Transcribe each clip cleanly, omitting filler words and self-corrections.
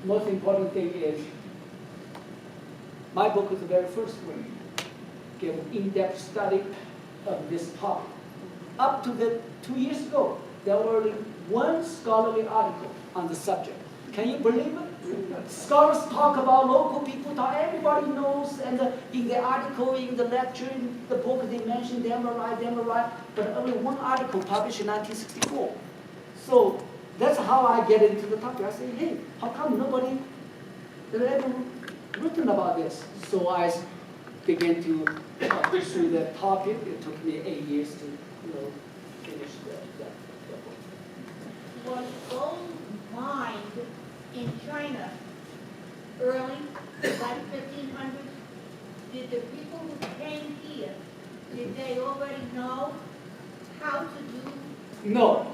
most important thing is my book is the very first one. Give in-depth study of this topic. Up to the 2 years ago, there were only one scholarly article on the subject. Can you believe it? Scholars talk about local people, everybody knows, and in the article, in the lecture, in the book, they mention Anniverisary, but only one article published in 1964. So that's how I get into the topic. I say, hey, how come nobody has ever written about this? So I began to pursue that topic. It took me 8 years to finish that book. Was gold mined in China early, like 1500s? Did the people who came here, did they already know how to do? No.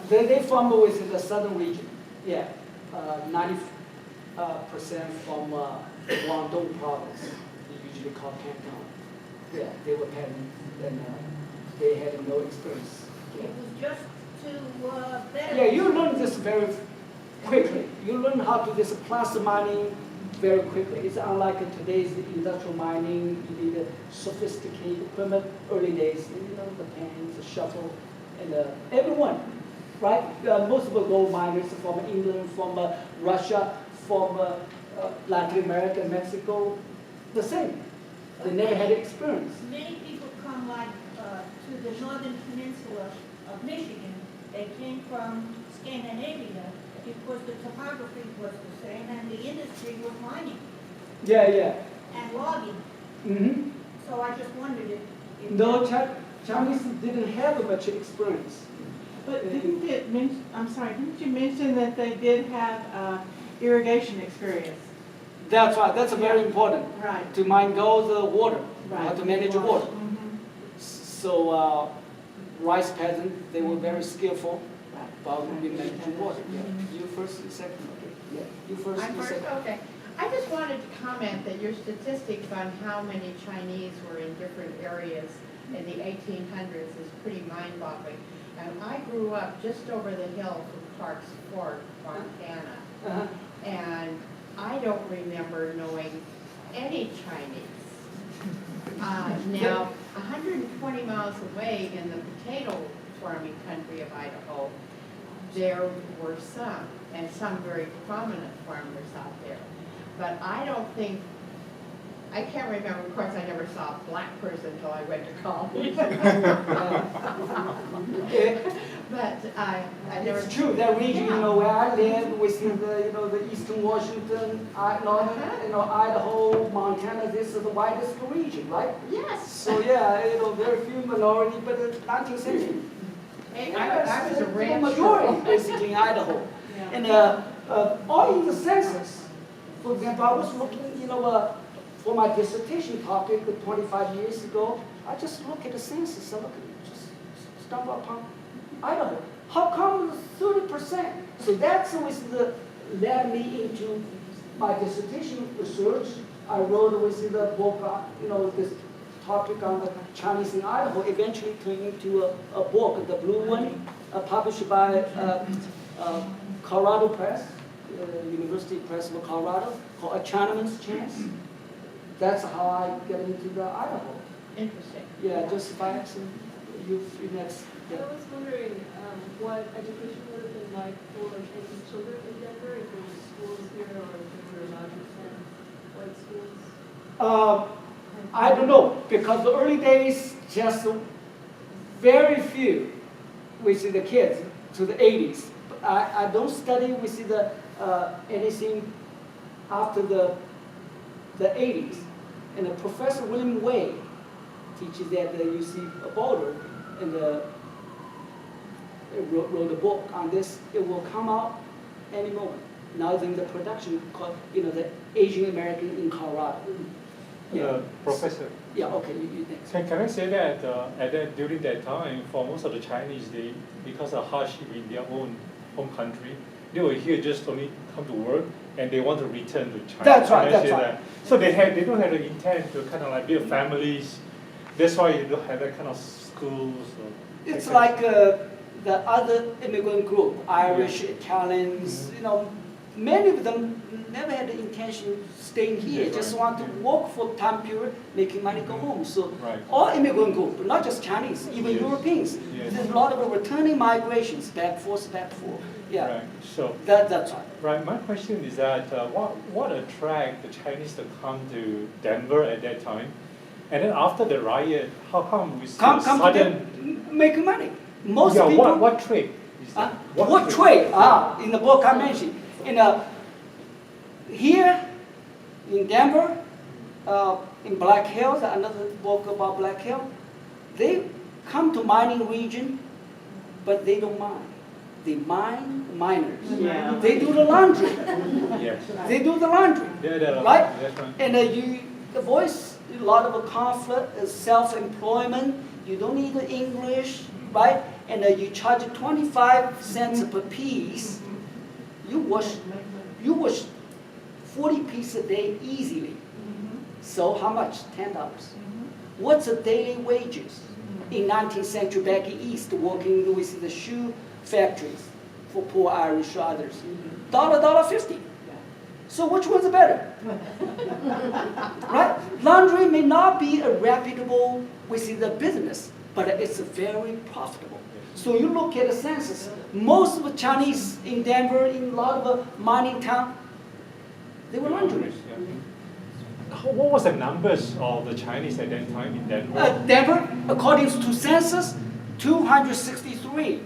They from with the southern region. Yeah, 90% from Guangdong province. They usually called Chinatown. Yeah, they were peasants and they had no experience. It was just to better. Yeah, you learn this very quickly. You learn how to do this placer mining very quickly. It's unlike today's industrial mining. You need a sophisticated equipment. Early days, the pans, the shovel, and everyone, right? Most of the gold miners from England, from Russia, from Latin America, Mexico, the same. They never had experience. Many people come to the northern peninsula of Michigan. They came from Scandinavia because the topography was the same and the industry was mining. Yeah. And logging. Mm-hmm. So I just wondered if No, Chinese didn't have much experience. But didn't you mention that they did have irrigation experience? That's right. That's very important. Right. To mine gold, water. Right. How to manage water. Mm-hmm. So rice peasants, they were very skillful about managing water. Yeah. You first, you second. Okay. Yeah. You first. I'm you first, second. okay. I just wanted to comment that your statistics on how many Chinese were in different areas in the 1800s is pretty mind-boggling. And I grew up just over the hill from Clark's Fort, Montana, Uh-huh. and I don't remember knowing any Chinese. Now, 120 miles away in the potato farming country of Idaho, there were some, and some very prominent farmers out there. But I don't think, I can't remember, of course, I never saw a black person until I went to college. But I never. It's true. That region, where I live, within the Eastern Washington, northern, Idaho, Montana. This is the widest region, right? Yes. So yeah, very few minority, but the 19th century. Hey, I was a the rancher. majority basically in Idaho, and all in the census. For example, I was looking, for my dissertation topic 25 years ago. I just look at the census. I just stumble upon Idaho. How come 30%? So that's what led me into my dissertation research. I wrote with the book, this topic on the Chinese in Idaho. Eventually turned into a book, the blue one, published by Colorado Press, University Press of Colorado, called A Chinaman's Chance. That's how I get into the Idaho. Interesting. Yeah, just by accident. You next. I was wondering what education would have been like for Chinese children in Denver, if there were schools here or if they were allowed to attend white schools? I don't know, because the early days, just very few with the kids to the 80s. I don't study with anything after the 80s. And Professor William Wei teaches at the UC Boulder, and wrote a book on this. It will come out any moment. Now it's in the production called, the Asian American in Colorado. Professor. Yeah, okay, you next. Can I say that during that time, for most of the Chinese, because of hardship in their own home country, they were here just only come to work, and they want to return to China. That's right. That's right. So they don't have the intent to kind of like build families. That's why you don't have that kind of schools. It's like the other immigrant group, Irish, Italians, many of them never had the intention of staying here, Yes, just right. want to work for time period, making money, go home. So Right. all immigrant group, but not just Chinese, even Yes. Europeans. Yes. There's a lot of returning migrations, back forth, back forth. Yeah, Right. So, that's right. right. My question is that what attract the Chinese to come to Denver at that time, and then after the riot, how come we see Come a to sudden? them, make money. Most Yeah. people. What trade is that? What trade? In the book I mentioned, here in Denver, in Black Hills, another book about Black Hill, they come to mining region, but they don't mine. They mine miners. Yeah. They do the laundry. Yes. They do the laundry. Yeah. Right? That's right. And you voice a lot of a conflict, self-employment. You don't need the English, right? And you charge 25 cents per piece. You wash 40 pieces a day easily. So how much? $10. What's the daily wages in 19th century back east, working with the shoe factories for poor Irish or others? $1.50. So which one's better? Right? Laundry may not be a reputable within the business, but it's very profitable. So you look at the census, most of the Chinese in Denver, in a lot of the mining town, they were laundrymen. Yeah. What was the numbers of the Chinese at that time in Denver? Denver, according to census, 263.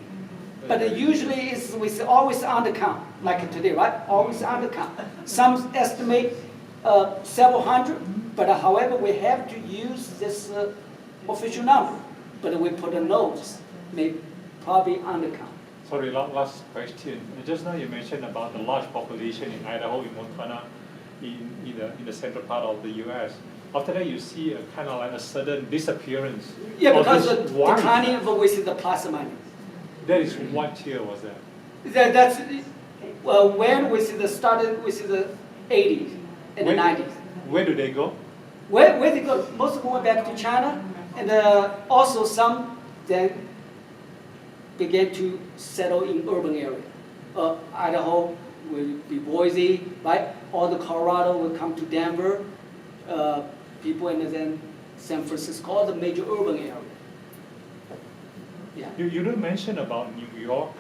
But usually it's always undercount, like today, right? Always undercount. Some estimate several hundred, but however, we have to use this official number. But we put a notes, maybe probably undercount. Sorry, last question. Just now you mentioned about the large population in Idaho, in Montana, in the central part of the U.S. After that, you see a kind of like a sudden disappearance. Yeah, of because this the one. declining of the plaza mining. That is what year was that? That's when we see the started with the 80s and the 90s. Where do they go? Where they go? Most of them went back to China, and also some then began to settle in urban area. Idaho will be Boise, right? All the Colorado will come to Denver. People and then San Francisco, all the major urban area. Yeah. You don't mention about New York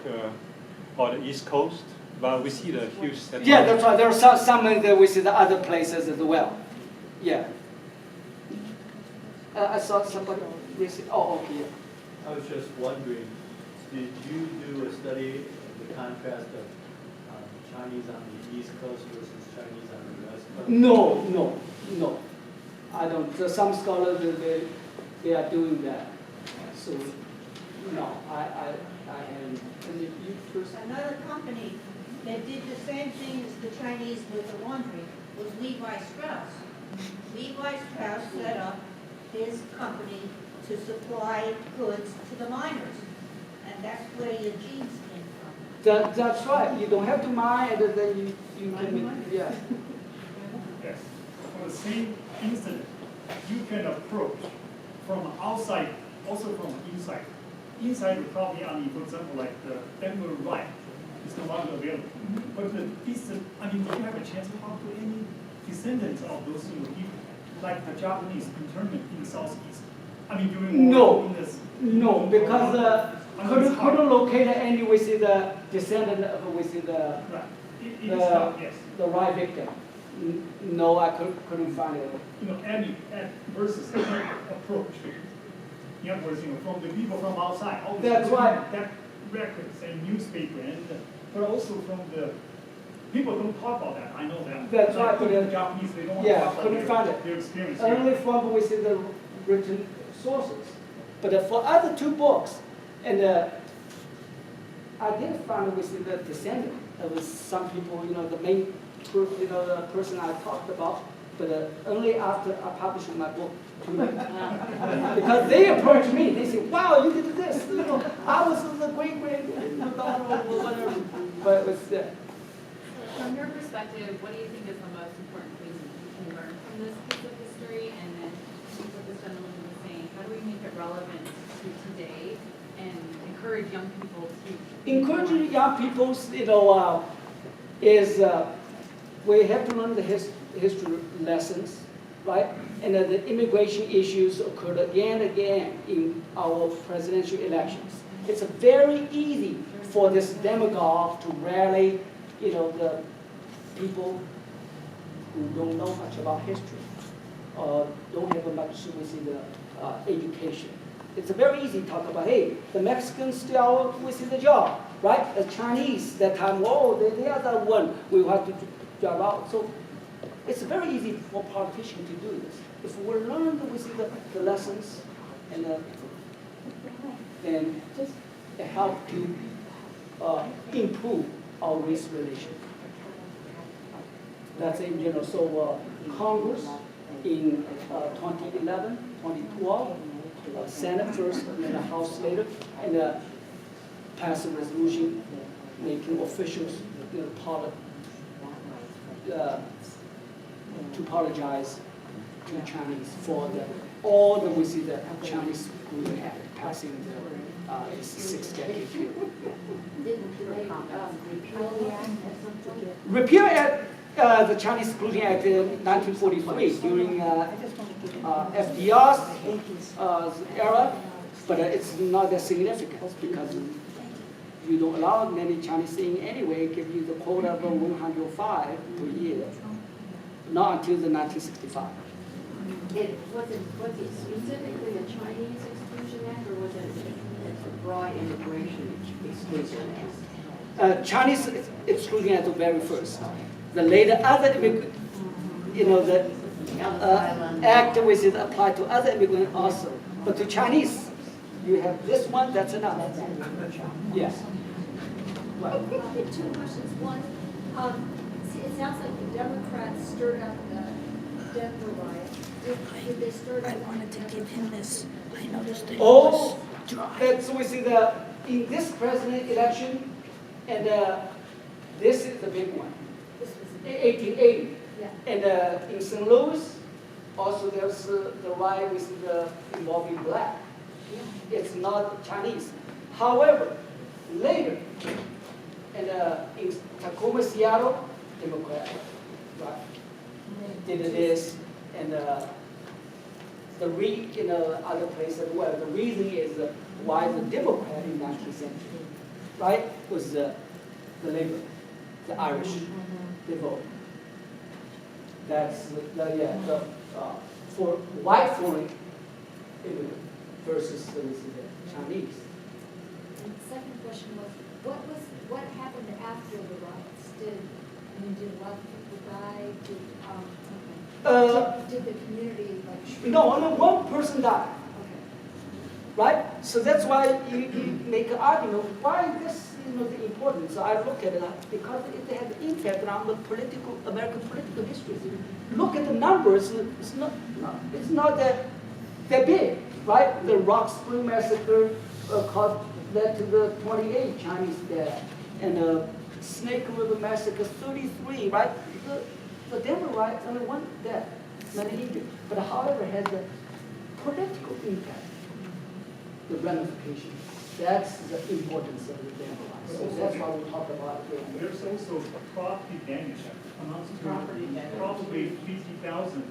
or the East Coast, but we see the huge settlement. Yeah, that's right. There are some we see the other places as well. Yeah. I saw somebody. Oh, okay. Yeah. I was just wondering, did you do a study of the contrast of Chinese on the East Coast versus Chinese on the West Coast? No. I don't. Some scholars they are doing that. So no, I haven't. And you first. Another company that did the same thing as the Chinese with the laundry was Levi Strauss. Levi Strauss set up his company to supply goods to the miners, and that's where your jeans came from. That's right. You don't have to mine, and then you can. Yeah. Yes. For the same incident, you can approach from outside, also from inside. Inside, would probably only, for example, like the Denver Riot is no longer available. But the did you have a chance to talk to any descendants of those people, like the Japanese internment in the southeast? During war in this. No, because it's hard. couldn't locate any with the descendant of with the Right. It is hard, yes. the right victim. No, I couldn't find it. Versus approach. In other words, from the people from outside. That's right. That records and newspaper, but also from the people don't talk about that. I know that. That's right, but The Japanese, they don't want to yeah, talk couldn't about find it. their experience. Only from with the written sources. But for other two books, and I did find with the descendant of some people, the main, the person I talked about, but only after I published my book. Because they approached me, they said, "Wow, you did this! I was the great-granddaughter or whatever." But it was. From your perspective, what do you think is the most important thing we can learn from this piece of history? And then, what this gentleman was saying, how do we make it relevant to today and encourage young people to? Encouraging young people, is we have to learn the history lessons, right? And the immigration issues occurred again and again in our presidential elections. It's very easy for this demagogue to rally, the people who don't know much about history, or don't have much with the education. It's very easy to talk about, hey, the Mexicans still with the job, right? The Chinese that time, they are the one we have to job out. So it's very easy for politicians to do this. If we learn the lessons and then it help to improve our race relations. That's in general. So Congress in 2011, 2012, Senate first and then the House later, and passed a resolution making officials to apologize to Chinese for all the Chinese Exclusion Act passing this 6 decade period. Repeal Act, the Chinese Exclusion Act in 1943 during FDR's era, but it's not that significant because you don't allow many Chinese in anyway, give you the quota of 105 per year, not until the 1965. Was it specifically a Chinese Exclusion Act, or was it a broad immigration exclusion act? Chinese Exclusion Act the very first. The later other the act which is applied to other immigrants also. But to Chinese, you have this one, that's enough. Yes. Two questions. One, it sounds like the Democrats stirred up the Denver riot. Did they stir up? I wanted to give him this. I noticed that. Oh, that's in this president election, and this is the big one. This was 1880. Yeah. And in St. Louis, also there's the riot involving black. Yeah. It's not Chinese. However, later, and in Tacoma, Seattle, Democrat, right, did this, and other places as well. The reason is why the Democrat in 19th century, right, was the labor, the Irish, they vote. That's for white foreign immigrant versus the Chinese. And the second question was, what happened after the riots? Did a lot of people die? Did the community No, only one person died. Okay. Right? So that's why you make an argument, why this the importance. So I look at it because it has impact on the American political history. Look at the numbers, it's not that big, right? The Rock Spring Massacre led to the 28 Chinese dead, and the Snake River Massacre, 33, right? The Denver riot, only one death, many injured. But however, it has the political impact, the ramifications. That's the importance of the Denver riot. So that's why we talk about it. There's also property damage amounts to probably 50,000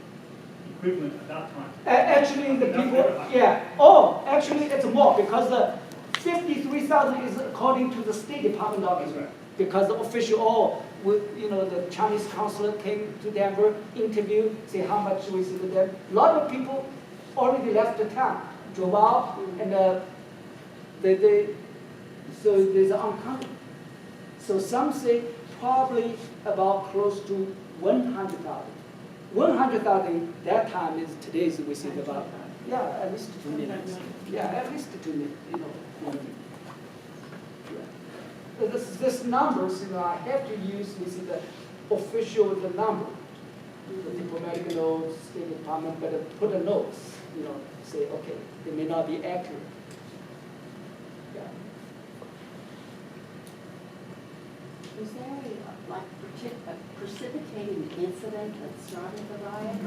equivalent at that time. Actually, the people, actually it's more because the 53,000 is according to the State Department document. Right. Because the official, the Chinese consul came to Denver, interview, say how much we see to them. A lot of people already left the town, drove out, and so there's uncounted. So some say probably about close to 100,000. 100,000 that time is today's we see about at least 2 million. Yeah, at least 2 million. This numbers, I have to use the official number, the diplomatic notes, State Department, but put a notes, say okay, it may not be accurate. Was there a precipitating incident that started the riot?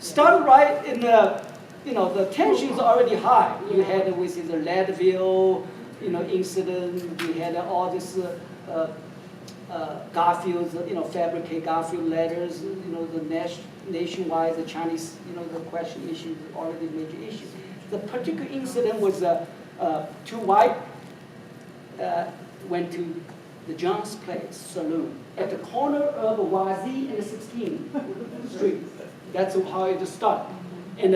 Started right in the tensions are already high. You had with the Leadville, incident. We had all this Garfield's, fabricate Garfield letters, the nationwide, the Chinese, the question issue is already a major issue. The particular incident was two white went to the John's Place saloon at the corner of Wazee and 16th Street. That's how it started. And